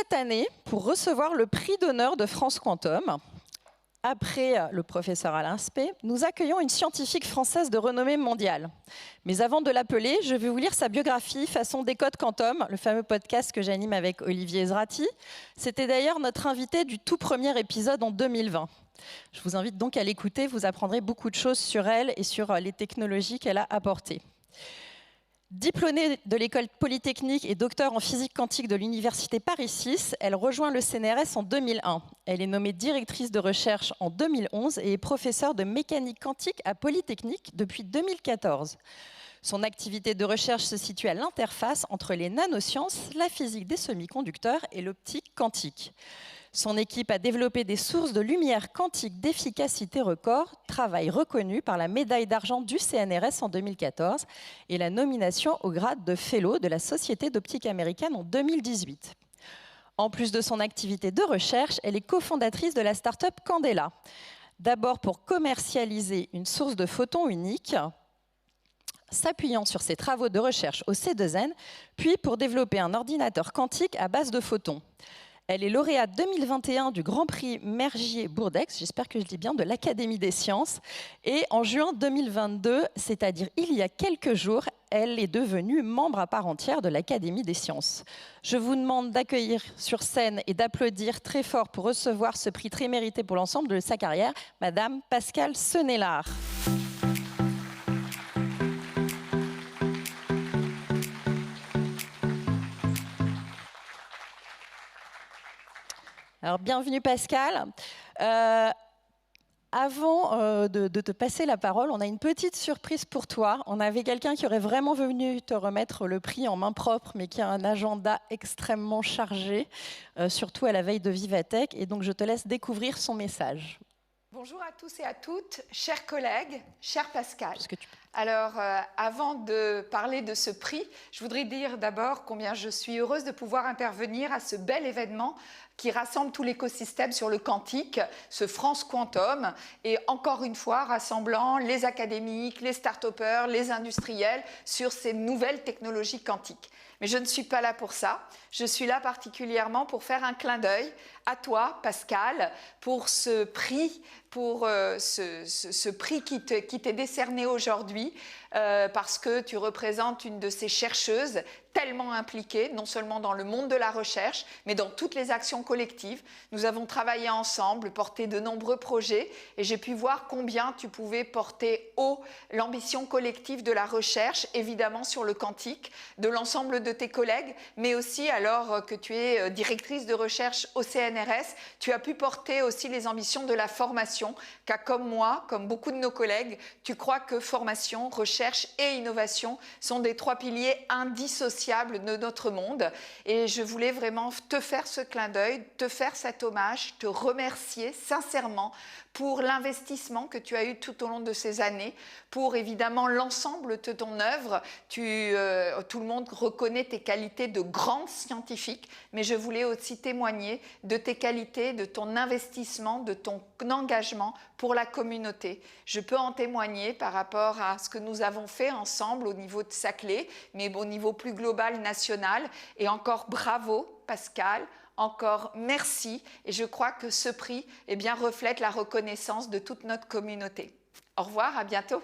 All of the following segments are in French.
cette année pour recevoir le prix d'honneur de France Quantum. Après le professeur Alain Spey, nous accueillons une scientifique française de renommée mondiale. Mais avant de l'appeler, je vais vous lire sa biographie façon Décode Quantum, le fameux podcast que j'anime avec Olivier Ezrati. C'était d'ailleurs notre invité du tout premier épisode en 2020. Je vous invite donc à l'écouter, vous apprendrez beaucoup de choses sur elle et sur les technologies qu'elle a apportées. Diplômée de l'école polytechnique et docteur en physique quantique de l'université Paris 6, elle rejoint le CNRS en 2001. Elle est nommée directrice de recherche en 2011 et est professeure de mécanique quantique à Polytechnique depuis 2014. Son activité de recherche se situe à l'interface entre les nanosciences, la physique des semi-conducteurs et l'optique quantique. Son équipe a développé des sources de lumière quantique d'efficacité record, travail reconnu par la médaille d'argent du CNRS en 2014 et la nomination au grade de Fellow de la Société d'optique américaine en 2018. En plus de son activité de recherche, elle est cofondatrice de la start-up Candela. D'abord pour commercialiser une source de photons unique, s'appuyant sur ses travaux de recherche au C2N, puis pour développer un ordinateur quantique à base de photons. Elle est lauréate 2021 du Grand Prix Mergier-Bourdex, j'espère que je dis bien, de l'Académie des sciences. Et en juin 2022, c'est-à-dire il y a quelques jours, elle est devenue membre à part entière de l'Académie des sciences. Je vous demande d'accueillir sur scène et d'applaudir très fort pour recevoir ce prix très mérité pour l'ensemble de sa carrière, Madame Pascale Senelard. Alors, bienvenue Pascal. Avant de te passer la parole, on a une petite surprise pour toi. On avait quelqu'un qui aurait vraiment venu te remettre le prix en main propre, mais qui a un agenda extrêmement chargé, surtout à la veille de Vivatech. Et donc, je te laisse découvrir son message. Bonjour à tous et à toutes, chers collègues, cher Pascal. Alors, avant de parler de ce prix, je voudrais dire d'abord combien je suis heureuse de pouvoir intervenir à ce bel événement qui rassemble tout l'écosystème sur le quantique, ce France Quantum, et encore une fois rassemblant les académiques, les start-upers, les industriels sur ces nouvelles technologies quantiques. Mais je ne suis pas là pour ça, je suis là particulièrement pour faire un clin d'œil à toi, Pascal, pour ce prix, ce prix qui t'est décerné aujourd'hui, parce que tu représentes une de ces chercheuses tellement impliquées, non seulement dans le monde de la recherche, mais dans toutes les actions collectives. Nous avons travaillé ensemble, porté de nombreux projets, et j'ai pu voir combien tu pouvais porter haut l'ambition collective de la recherche, évidemment sur le quantique, de l'ensemble de tes collègues, mais aussi alors que tu es directrice de recherche au CNRS, tu as pu porter aussi les ambitions de la formation, car comme moi, comme beaucoup de nos collègues, tu crois que formation, recherche et innovation sont des trois piliers indissociables de notre monde. Et je voulais vraiment te faire ce clin d'œil, te faire cet hommage, te remercier sincèrement pour l'investissement que tu as eu tout au long de ces années, pour évidemment l'ensemble de ton œuvre. Tout le monde reconnaît tes qualités de grande scientifique, mais je voulais aussi témoigner de tes qualités, de ton investissement, de ton engagement pour la communauté. Je peux en témoigner par rapport à ce que nous avons fait ensemble au niveau de Saclay, mais au niveau plus global, national. Et encore bravo, Pascal. Encore merci, et je crois que ce prix reflète la reconnaissance de toute notre communauté. Au revoir, à bientôt.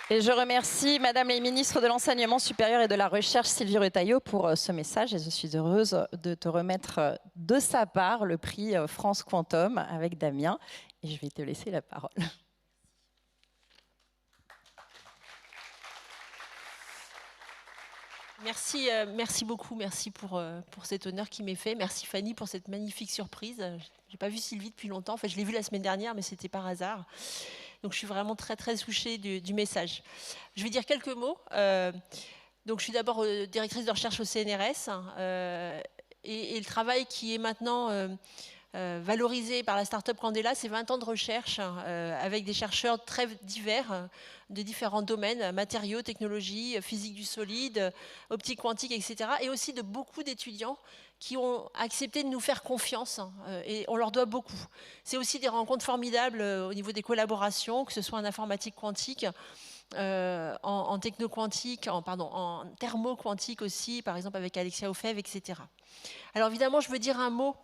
Et je remercie Madame la ministre de l'Enseignement supérieur et de la Recherche, Sylvie Retailleau, pour ce message, et je suis heureuse de te remettre de sa part le prix France Quantum avec Damien, et je vais te laisser la parole. Merci beaucoup, merci pour cet honneur qui m'est fait. Merci Fanny pour cette magnifique surprise. Je n'ai pas vu Sylvie depuis longtemps, enfin je l'ai vue la semaine dernière, mais c'était par hasard. Donc je suis vraiment très très touchée du message. Je vais dire quelques mots. Donc je suis d'abord directrice de recherche au CNRS, et le travail qui est maintenant valorisé par la start-up Candela, c'est 20 ans de recherche avec des chercheurs très divers de différents domaines, matériaux, technologies, physique du solide, optique quantique, etc. Et aussi de beaucoup d'étudiants qui ont accepté de nous faire confiance, et on leur doit beaucoup. C'est aussi des rencontres formidables au niveau des collaborations, que ce soit en informatique quantique en techno-quantique, en thermo-quantique aussi, par exemple avec Alexia Ofev, etc. Alors évidemment, je veux dire un mot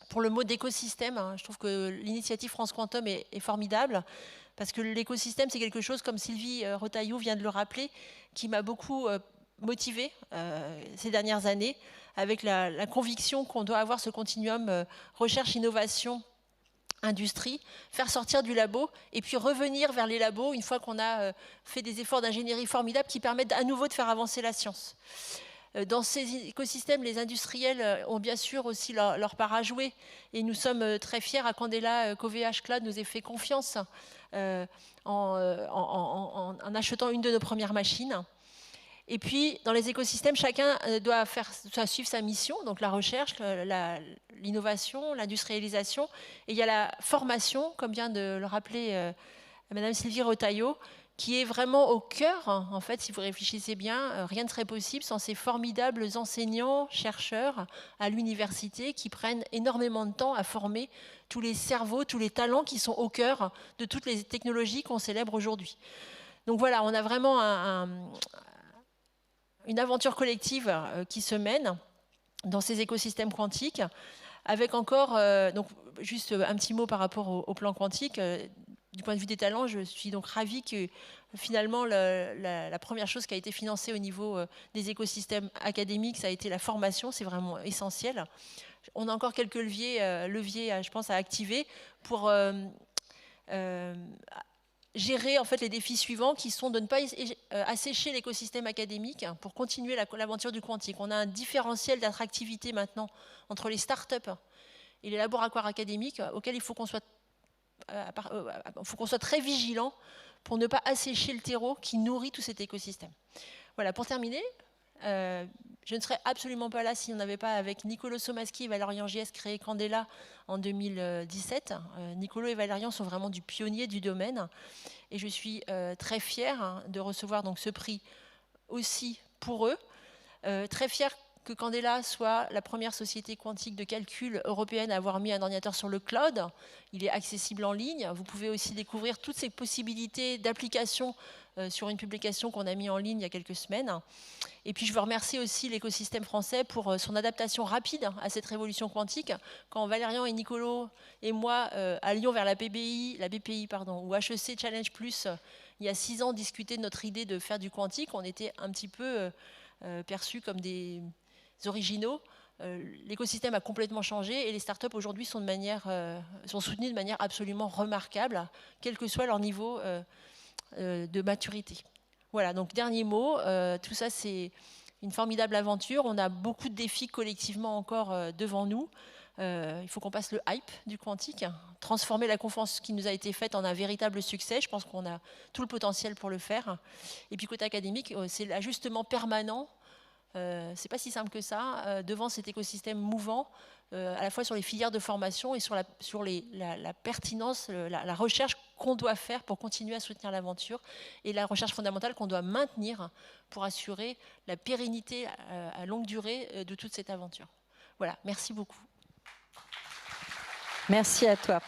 pour le mot d'écosystème. Hein. Je trouve que l'initiative France Quantum est formidable, parce que l'écosystème, c'est quelque chose, comme Sylvie Retailleau vient de le rappeler, qui m'a beaucoup motivée ces dernières années, avec la conviction qu'on doit avoir ce continuum recherche-innovation, industrie, faire sortir du labo et puis revenir vers les labos une fois qu'on a fait des efforts d'ingénierie formidables qui permettent à nouveau de faire avancer la science. Dans ces écosystèmes, les industriels ont bien sûr aussi leur part à jouer et nous sommes très fiers à Candela qu'OVH Cloud nous ait fait confiance en achetant une de nos premières machines. Et puis, dans les écosystèmes, chacun doit suivre sa mission, donc la recherche, l'innovation, l'industrialisation. Et il y a la formation, comme vient de le rappeler Madame Sylvie Retailleau, qui est vraiment au cœur, en fait, si vous réfléchissez bien, rien ne serait possible sans ces formidables enseignants, chercheurs à l'université qui prennent énormément de temps à former tous les cerveaux, tous les talents qui sont au cœur de toutes les technologies qu'on célèbre aujourd'hui. Donc voilà, on a vraiment une aventure collective qui se mène dans ces écosystèmes quantiques, avec encore, donc juste un petit mot par rapport au plan quantique. Du point de vue des talents, je suis donc ravie que finalement la première chose qui a été financée au niveau des écosystèmes académiques, ça a été la formation, c'est vraiment essentiel. On a encore quelques leviers, je pense, à activer pour gérer en fait les défis suivants qui sont de ne pas assécher l'écosystème académique pour continuer l'aventure du quantique. On a un différentiel d'attractivité maintenant entre les startups et les laboratoires académiques auxquels il faut qu'on soit très vigilant pour ne pas assécher le terreau qui nourrit tout cet écosystème. Voilà, pour terminer, je ne serais absolument pas là si on n'avait pas, avec Nicolo Somaschi et Valerian JS, créé Candela en 2017. Nicolo et Valerian sont vraiment du pionnier du domaine. Et je suis très fière de recevoir donc ce prix aussi pour eux. Très fière que Candela soit la première société quantique de calcul européenne à avoir mis un ordinateur sur le cloud. Il est accessible en ligne. Vous pouvez aussi découvrir toutes ces possibilités d'application sur une publication qu'on a mis en ligne il y a quelques semaines. Et puis je veux remercier aussi l'écosystème français pour son adaptation rapide à cette révolution quantique. Quand Valerian et Nicolo et moi allions vers la BPI ou HEC Challenge Plus, il y a 6 ans, discuter de notre idée de faire du quantique, on était un petit peu perçus comme des originaux. L'écosystème a complètement changé et les startups aujourd'hui sont soutenues de manière absolument remarquable, quel que soit leur niveau de maturité. Voilà, donc dernier mot, tout ça c'est une formidable aventure, on a beaucoup de défis collectivement encore devant nous. Il faut qu'on passe le hype du quantique, transformer la conférence qui nous a été faite en un véritable succès. Je pense qu'on a tout le potentiel pour le faire. Et puis côté académique, c'est l'ajustement permanent. C'est pas si simple que ça, devant cet écosystème mouvant, à la fois sur les filières de formation et sur la pertinence, la recherche qu'on doit faire pour continuer à soutenir l'aventure et la recherche fondamentale qu'on doit maintenir pour assurer la pérennité à longue durée de toute cette aventure. Voilà, merci beaucoup. Merci à toi.